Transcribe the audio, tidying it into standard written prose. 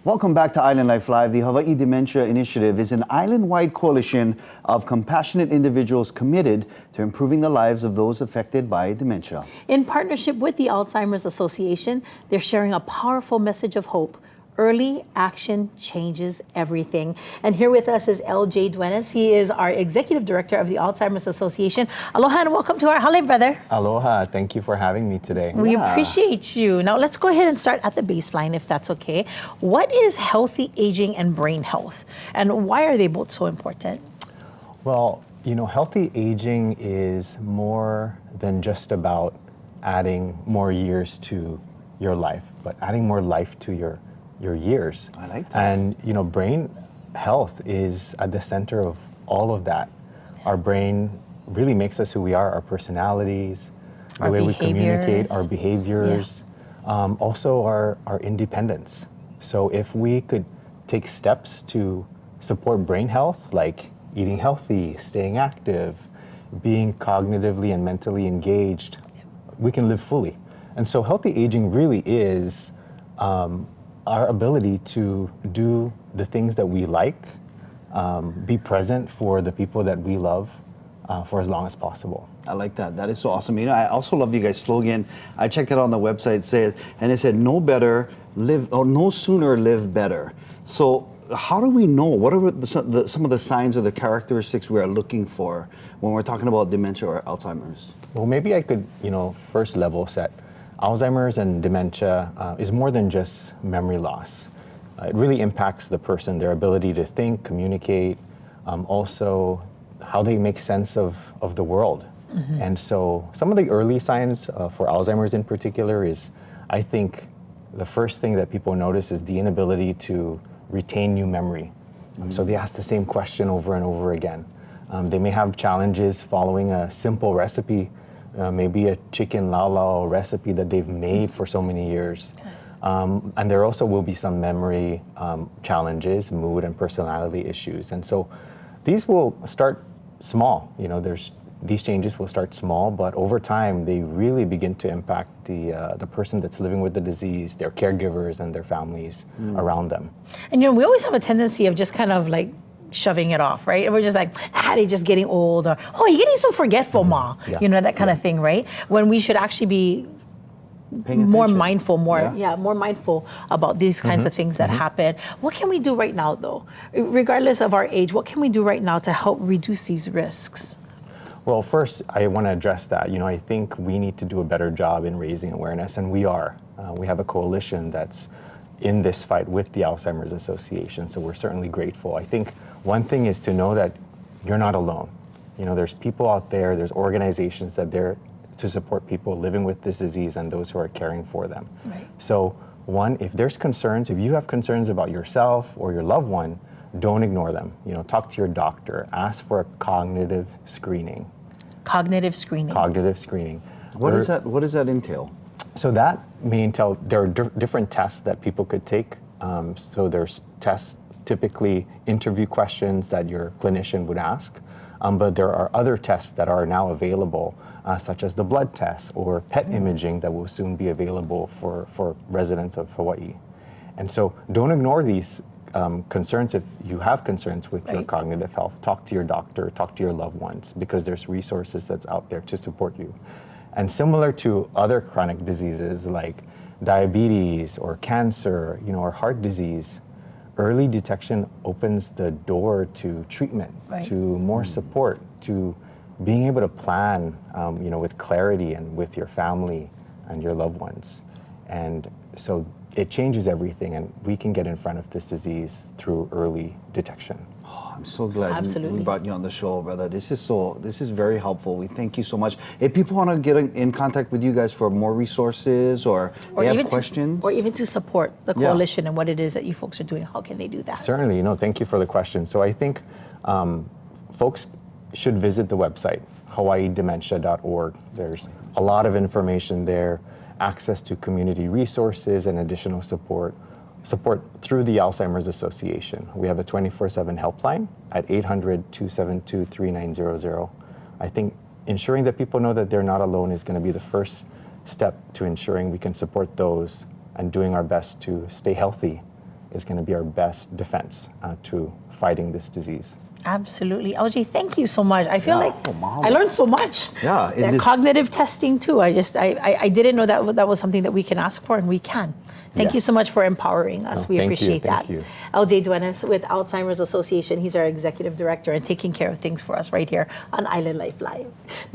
Welcome back to Island Life Live. The Hawai'i Dementia Initiative is an island-wide coalition of compassionate individuals committed to improving the lives of those affected by dementia. In partnership with the Alzheimer's Association, they're sharing a powerful message of hope. Early action changes everything. And here with us is L.J. Dueñas. He is our Executive Director of the Alzheimer's Association. Aloha and welcome to our Hale, brother. Aloha. Thank you for having me today. We appreciate you. Now let's go ahead and start at the baseline, if that's okay. What is healthy aging and brain health? And why are they both so important? Well, you know, healthy aging is more than just about adding more years to your life, but adding more life to your years. I like that. And you know, brain health is at the center of all of that. Our brain really makes us who we are, our personalities, the way we communicate, our behaviors, also our independence. So if we could take steps to support brain health, like eating healthy, staying active, being cognitively and mentally engaged, we can live fully. And so healthy aging really is our ability to do the things that we like, be present for the people that we love for as long as possible. I like that. That is so awesome. You know, I also love you guys' slogan. I checked it on the website, and it said, no sooner live better. So how do we know? What are some of the signs or the characteristics we are looking for when we're talking about dementia or Alzheimer's? Well, maybe I could, first level set. Alzheimer's and dementia is more than just memory loss. It really impacts the person, their ability to think, communicate, also how they make sense of the world. Mm-hmm. And so some of the early signs for Alzheimer's in particular is, I think, the first thing that people notice is the inability to retain new memory. Mm-hmm. So they ask the same question over and over again. They may have challenges following a simple recipe, maybe a chicken lau recipe that they've made for so many years. And there also will be some memory challenges, mood and personality issues. And so these will start small. These changes will start small, but over time they really begin to impact the person that's living with the disease, their caregivers and their families around them. And we always have a tendency of just kind of like shoving it off, right? And we're just like, they're just getting old, or, you're getting so forgetful, Ma. Yeah. That kind of thing, right? When we should actually be more mindful, more mindful about these kinds of things that happen. What can we do right now, though? Regardless of our age, what can we do right now to help reduce these risks? Well, first, I want to address that. I think we need to do a better job in raising awareness, and we are. We have a coalition that's in this fight with the Alzheimer's Association, so we're certainly grateful. I think one thing is to know that you're not alone. There's people out there, there's organizations that they're to support people living with this disease and those who are caring for them. Right. So one, if there's concerns, if you have concerns about yourself or your loved one, don't ignore them. Talk to your doctor, ask for a cognitive screening. Cognitive screening. Cognitive screening. What does that entail? So that may entail, there are different tests that people could take. So there's tests, typically interview questions that your clinician would ask. But there are other tests that are now available, such as the blood test or PET imaging that will soon be available for residents of Hawaii. And so don't ignore these concerns. If you have concerns with your cognitive health, talk to your doctor, talk to your loved ones, because there's resources that's out there to support you. And similar to other chronic diseases like diabetes or cancer, or heart disease, early detection opens the door to treatment, to more support, to being able to plan, with clarity and with your family and your loved ones. And so it changes everything, and we can get in front of this disease through early detection. Oh, I'm so glad we brought you on the show, brother. This is very helpful. We thank you so much. If people want to get in contact with you guys for more resources or they have questions. Or even to support the coalition and what it is that you folks are doing, how can they do that? Certainly, thank you for the question. So I think folks should visit the website, hawaiidementia.org. There's a lot of information there, access to community resources and additional support through the Alzheimer's Association. We have a 24/7 helpline at 800-272-3900. I think ensuring that people know that they're not alone is going to be the first step to ensuring we can support those and doing our best to stay healthy is going to be our best defense to fighting this disease. Absolutely. LJ, thank you so much. I feel Yeah. like Oh, mahalo. I learned so much. Yeah, in this- Cognitive testing too. I didn't know that was something that we can ask for, and we can. Thank you Yes. so much for empowering us. No, We thank you, appreciate thank that. you. LJ Dueñas with Alzheimer's Association. He's our executive director and taking care of things for us right here on Island Life Live.